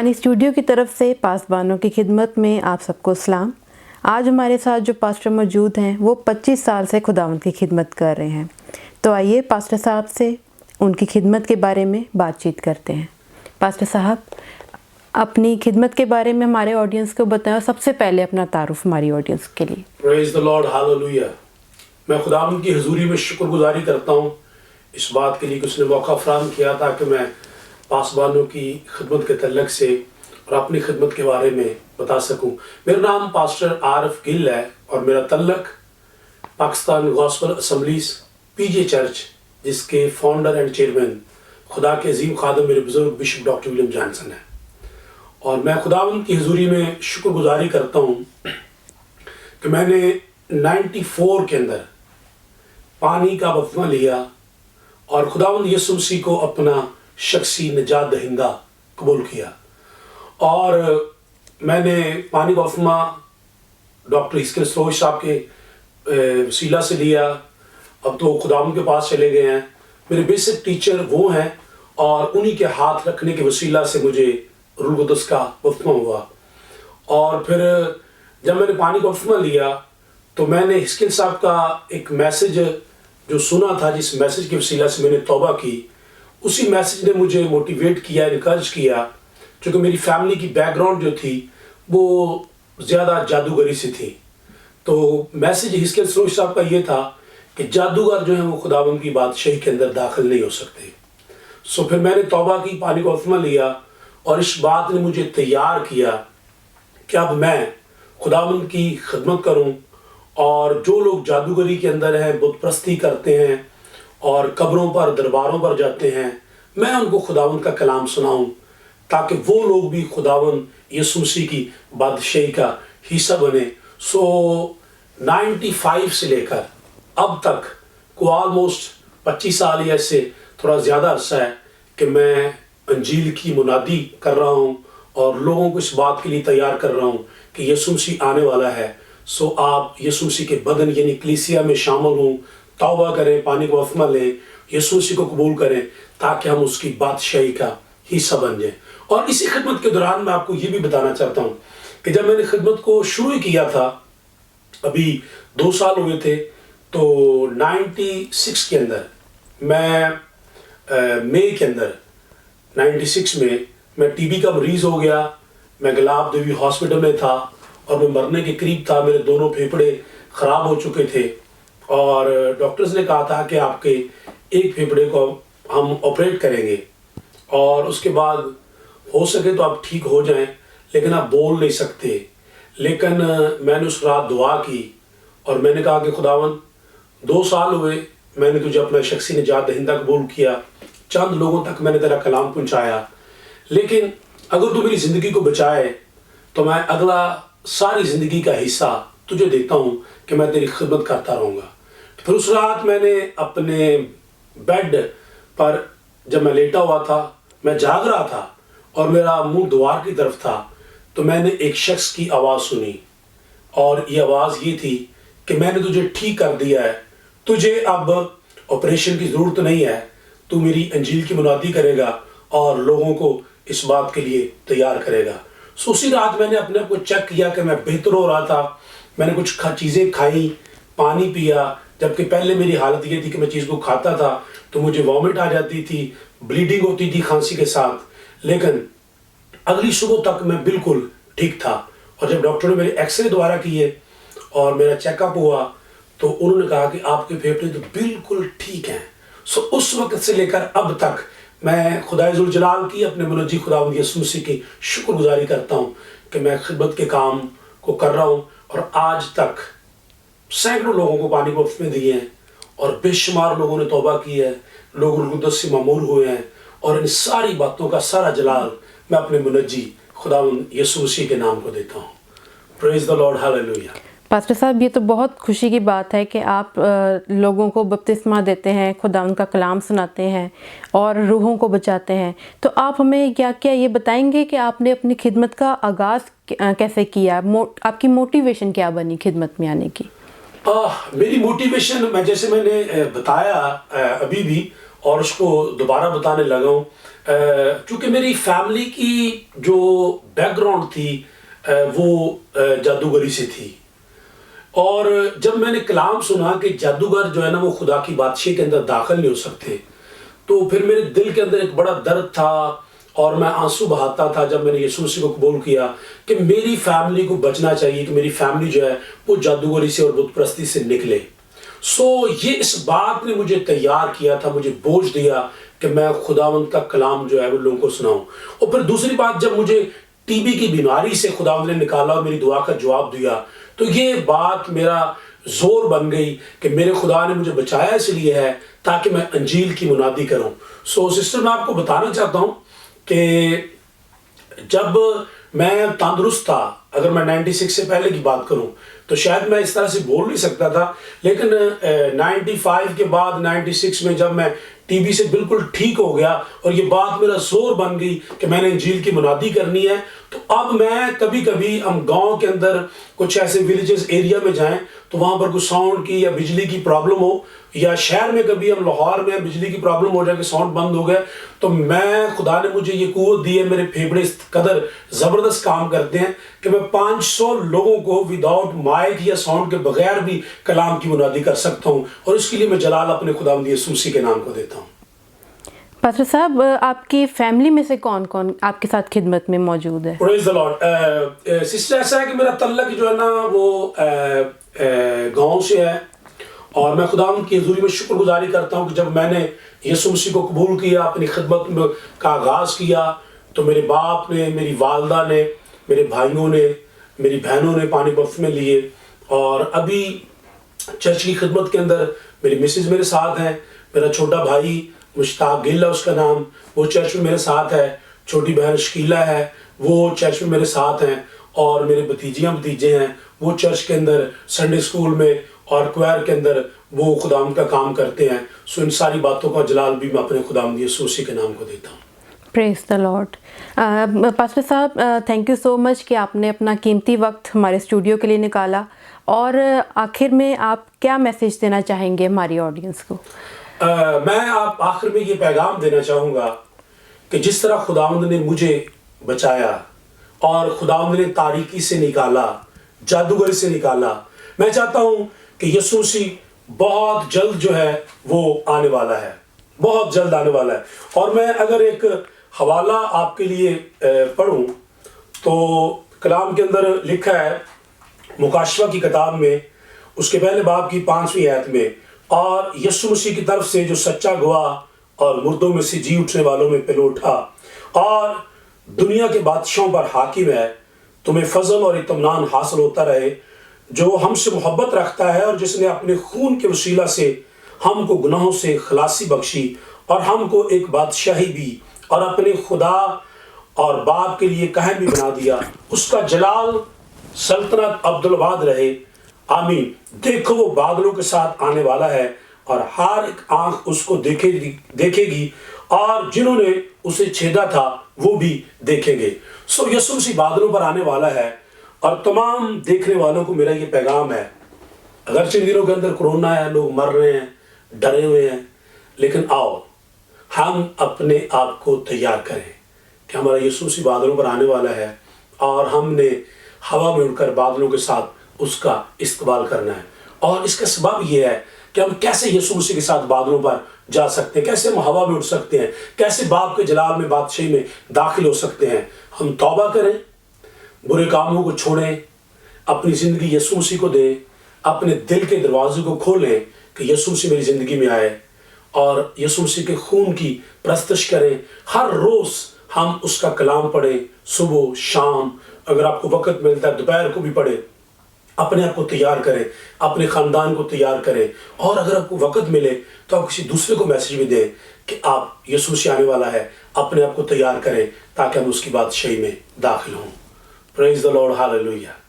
पानी स्टूडियो की तरफ से पासबानों की खिदमत में आप सबको सलाम। आज हमारे साथ जो पास्टर मौजूद हैं वो 25 साल से खुदावंद की खिदमत कर रहे हैं। तो आइए पास्टर साहब से उनकी खिदमत के बारे में बातचीत करते हैं। पास्टर साहब, अपनी खिदमत के बारे में हमारे ऑडियंस को बताएं और सबसे पहले अपना तारुफ हमारी ऑडियंस के लिए। Praise the Lord, hallelujah. मैं खुदावंद की हुजूरी में शुक्रगुजारी करता हूँ इस बात के लिए कि उसने मौका फराहम किया था कि मैं पासबानों की खिदमत के तल्लक से और अपनी खिदमत के बारे में बता सकूं। मेरा नाम पास्टर आरिफ गिल है और मेरा तल्लक पाकिस्तान गॉस्पेल असेंबलीज पीजे चर्च, जिसके फाउंडर एंड चेयरमैन खुदा के अजीम खादम मेरे बुजुर्ग बिशप डॉक्टर विलियम जॉनसन है। और मैं खुदावंद की हुजूरी में शुक्रगुजारी करता हूँ कि मैंने 94 के अंदर पानी का बपतिस्मा लिया और खुदावंद यीशु मसीह को अपना शख्सी निजात दहिंदा कबूल किया। और मैंने पानी का बपतिस्मा डॉक्टर हिस्किल सरोज साहब के वसीला से लिया। अब तो खुदावंद के पास चले गए हैं। मेरे बेसिक टीचर वो हैं और उन्हीं के हाथ रखने के वसीला से मुझे रूह कुदस का बपतिस्मा हुआ। और फिर जब मैंने पानी का बपतिस्मा लिया तो मैंने हिस्किल साहब का एक मैसेज जो सुना था, जिस मैसेज के वसीला से मैंने तौबा की, उसी मैसेज ने मुझे मोटिवेट किया, इनकरेज किया। क्योंकि मेरी फैमिली की बैकग्राउंड जो थी वो ज़्यादा जादूगरी से थी। तो मैसेज हिस्किल सरोज साहब का ये था कि जादूगर जो है वो खुदावंद की बादशाही के अंदर दाखिल नहीं हो सकते। सो फिर मैंने तौबा की, पानी का बपतिस्मा लिया और इस बात ने मुझे तैयार किया कि अब मैं खुदावंद की खिदमत करूं। और जो लोग जादूगरी के अंदर हैं, बुत परस्ती करते हैं और कब्रों पर दरबारों पर जाते हैं, मैं उनको खुदावंद का कलाम सुनाऊं ताकि वो लोग भी खुदावंद यीशु मसीह की बादशाही का हिस्सा बने। सो 95 से लेकर अब तक को ऑलमोस्ट 25 साल या इससे थोड़ा ज़्यादा अरसा है कि मैं अंजील की मुनादी कर रहा हूँ और लोगों को इस बात के लिए तैयार कर रहा हूँ कि यीशु मसीह आने वाला है। सो आप यीशु मसीह के बदन यानी कलीसिया में शामिल हों, तौबा करें, पानी का बपतिस्मा लें, यीशु मसीह को कबूल करें ताकि हम उसकी बादशाही का हिस्सा बन जाएं। और इसी खिदमत के दौरान मैं आपको ये भी बताना चाहता हूँ कि जब मैंने खिदमत को शुरू किया था, अभी 2 साल हुए थे, तो 96 के अंदर मैं मई के अंदर 96 में मैं टीबी का मरीज़ हो गया। मैं गुलाब देवी हॉस्पिटल में था और मैं मरने के करीब था। मेरे दोनों फेफड़े ख़राब हो चुके थे और डॉक्टर्स ने कहा था कि आपके एक फेफड़े को हम ऑपरेट करेंगे और उसके बाद हो सके तो आप ठीक हो जाएं, लेकिन आप बोल नहीं सकते। लेकिन मैंने उस रात दुआ की और मैंने कहा कि खुदावंद 2 साल हुए मैंने तुझे अपना शख्सी निजात दहिंदा कबूल किया, चंद लोगों तक मैंने तेरा कलाम पहुँचाया, लेकिन अगर तू मेरी ज़िंदगी को बचाए तो मैं अगला सारी ज़िंदगी का हिस्सा तुझे देता हूँ कि मैं तेरी खिदमत करता रहूँगा। फिर उस रात मैंने अपने बेड पर जब मैं लेटा हुआ था, मैं जाग रहा था और मेरा मुंह द्वार की तरफ था, तो मैंने एक शख्स की आवाज़ सुनी और ये आवाज़ ये थी कि मैंने तुझे ठीक कर दिया है, तुझे अब ऑपरेशन की ज़रूरत नहीं है, तू मेरी अंजील की मुनादी करेगा और लोगों को इस बात के लिए तैयार करेगा। सो उसी रात मैंने अपने आप को चेक किया कि मैं बेहतर हो रहा था। मैंने कुछ चीज़ें खाई, पानी पिया, जबकि पहले मेरी हालत ये थी कि मैं चीज़ को खाता था तो मुझे वॉमिट आ जाती थी, ब्लीडिंग होती थी खांसी के साथ। लेकिन अगली सुबह तक मैं बिल्कुल ठीक था। और जब डॉक्टर ने मेरे एक्सरे दोबारा किए और मेरा चेकअप हुआ तो उन्होंने कहा कि आपके फेफड़े तो बिल्कुल ठीक हैं। सो उस वक्त से लेकर अब तक मैं खुदाए जुल जलाल की, अपने मुनज्जी खुदावंद यीशु मसीह की शुक्रगुजारी करता हूँ कि मैं खिदमत के काम को कर रहा हूँ। और आज तक सैकड़ों लोगों को पानी के बपतिस्मे दिए हैं और बेशुमार लोगों ने तौबा की है, लोग रूह कुदस से मामूर हुए हैं। और इन सारी बातों का सारा जलाल मैं अपने मुनज्जी खुदावंद यीशु मसीह के नाम को देता हूँ। Praise the Lord, hallelujah. Pastor साहब, ये तो बहुत खुशी की बात है कि आप लोगों को बपतिस्मा देते हैं, खुदावंद का कलाम सुनाते हैं और रूहों को बचाते हैं। तो आप हमें क्या क्या ये बताएंगे कि आपने अपनी खिदमत का आगाज़ कैसे किया, आपकी मोटिवेशन क्या बनी खिदमत में आने की? मेरी मोटिवेशन, मैंने बताया अभी भी और उसको दोबारा बताने लगा हूँ چونکہ میری فیملی کی جو بیک گراؤنڈ تھی وہ جادوگری سے تھی، اور جب میں نے کلام سنا کہ جادوگر جو ہے نا وہ خدا کی بادشاہی کے اندر داخل نہیں ہو سکتے، تو پھر میرے دل کے اندر ایک بڑا درد تھا اور میں آنسو بہاتا تھا جب میں نے یسوع مسیح کو قبول کیا کہ میری فیملی کو بچنا چاہیے، کہ میری فیملی جو ہے وہ جادوگری سے اور بت پرستی سے نکلے۔ یہ اس بات نے مجھے تیار کیا تھا، مجھے بوجھ دیا کہ میں خداوند کا کلام جو ہے وہ لوگوں کو سناؤں۔ اور پھر دوسری بات، جب مجھے ٹی بی کی بیماری سے خداوند نے نکالا اور میری دعا کا جواب دیا، تو یہ بات میرا زور بن گئی کہ میرے خدا نے مجھے بچایا اس لیے ہے تاکہ میں انجیل کی منادی کروں۔ سسٹر، میں آپ کو بتانا چاہتا ہوں کہ جب میں تندرست تھا، اگر میں 96 سے پہلے کی بات کروں تو شاید میں اس طرح سے بول نہیں سکتا تھا، لیکن 95 کے بعد 96 میں جب میں ٹی بی سے بالکل ٹھیک ہو گیا اور یہ بات میرا زور بن گئی کہ میں نے انجیل کی منادی کرنی ہے، تو اب میں کبھی کبھی ہم گاؤں کے اندر کچھ ایسے ولیجز ایریا میں جائیں تو وہاں پر کوئی ساؤنڈ کی یا بجلی کی پرابلم ہو، یا شہر میں کبھی ہم لاہور میں بجلی کی پرابلم ہو جائے کہ ساؤنڈ بند ہو گیا، تو میں خدا نے مجھے یہ قوت دی ہے، میرے پھیپھڑے اس قدر زبردست کام کرتے ہیں کہ میں 500 لوگوں کو وداؤٹ مائک یا ساؤنڈ کے بغیر بھی کلام کی منادی کر سکتا ہوں، اور اس کے لیے میں جلال اپنے خداوند یسوع مسیح کے نام کو دیتا ہوں۔ پاسٹر صاحب، آپ کی فیملی میں سے کون کون آپ کے ساتھ خدمت میں موجود ہے؟ پریز دی لارڈ۔ سسٹر، ایسا ہے کہ میرا تعلق جو ہے نا وہ گاؤں سے ہے، اور میں خداوند کی حضوری میں شکر گزاری کرتا ہوں کہ جب میں نے یسوع مسیح کو قبول کیا، اپنی خدمت کا آغاز کیا، تو میرے باپ نے، میری والدہ نے، میرے بھائیوں نے، میری بہنوں نے پانی بپتسمے لیے، اور ابھی چرچ کی خدمت کے اندر میری مسز میرے ساتھ ہیں، میرا چھوٹا بھائی مشتاق گل ہے اس کا نام، وہ چرچ میں میرے ساتھ ہے، چھوٹی بہن شکیلہ ہے، وہ چرچ میں میرے ساتھ ہیں، اور میرے بھتیجیاں بھتیجے ہیں، وہ چرچ کے اندر سنڈے اسکول میں اور کوائر کے اندر وہ خداوند کا کام کرتے ہیں۔ ان ساری باتوں کا جلال بھی میں اپنے خداوند یسوع مسیح کے نام کو دیتا ہوں۔ پریز دی لارڈ۔ پاسٹر صاحب، تھینک یو سو مچ کہ آپ نے اپنا قیمتی وقت ہمارے اسٹوڈیو کے لیے نکالا، اور آخر میں آپ کیا میسیج دینا چاہیں گے ہماری آڈینس کو؟ میں آخر میں یہ پیغام دینا چاہوں گا کہ جس طرح خداوند نے مجھے بچایا اور خداوند نے تاریکی سے نکالا، جادوگر سے نکالا، میں چاہتا ہوں کہ یسوع مسیح بہت جلد جو ہے وہ آنے والا ہے، بہت جلد آنے والا ہے۔ اور میں اگر ایک حوالہ آپ کے لیے پڑھوں تو کلام کے اندر لکھا ہے مکاشفہ کی کتاب میں، اس کے پہلے باب کی 5ویں آیت میں، اور یسوع مسیح کی طرف سے جو سچا گواہ اور مردوں میں سے جی اٹھنے والوں میں پہلو اٹھا اور دنیا کے بادشاہوں پر حاکم ہے، تمہیں فضل اور اطمینان حاصل ہوتا رہے، جو ہم سے محبت رکھتا ہے اور جس نے اپنے خون کے وسیلہ سے ہم کو گناہوں سے خلاصی بخشی اور ہم کو ایک بادشاہی بھی اور اپنے خدا اور باپ کے لیے کہن بھی بنا دیا، اس کا جلال سلطنت عبدالآباد رہے، آمین۔ دیکھو وہ بادلوں کے ساتھ آنے والا ہے، اور ہر ایک آنکھ اس کو دیکھے گی، اور جنہوں نے اسے چھیدا تھا وہ بھی دیکھیں گے۔ یسوع مسیح بادلوں پر آنے والا ہے، اور تمام دیکھنے والوں کو میرا یہ پیغام ہے، اگرچہ ان دنوں کے اندر کرونا ہے، لوگ مر رہے ہیں، ڈرے ہوئے ہیں، لیکن آؤ ہم اپنے آپ کو تیار کریں کہ ہمارا یسوع مسیح بادلوں پر آنے والا ہے، اور ہم نے ہوا میں اڑ کر بادلوں کے ساتھ اس کا استقبال کرنا ہے۔ اور اس کا سبب یہ ہے کہ ہم کیسے یسوع مسیح کے ساتھ بادلوں پر جا سکتے ہیں، کیسے ہم ہوا میں اڑ سکتے ہیں، کیسے باپ کے جلال میں بادشاہی میں داخل ہو سکتے ہیں۔ ہم توبہ کریں، برے کاموں کو چھوڑیں، اپنی زندگی یسوع مسیح کو دیں، اپنے دل کے دروازے کو کھولیں کہ یسوع مسیح میری زندگی میں آئے، اور یسوع مسیح کے خون کی پرستش کریں۔ ہر روز ہم اس کا کلام پڑھیں، صبح شام، اگر آپ کو وقت ملتا ہے دوپہر کو بھی پڑھیں، اپنے آپ کو تیار کریں، اپنے خاندان کو تیار کریں، اور اگر آپ کو وقت ملے تو آپ کسی دوسرے کو میسج بھی دیں کہ آپ یسوع مسیح آنے والا ہے، اپنے آپ کو تیار کریں تاکہ ہم اس کی بادشاہی میں داخل ہوں۔ پریز دی لارڈ، ہاللیلویہ۔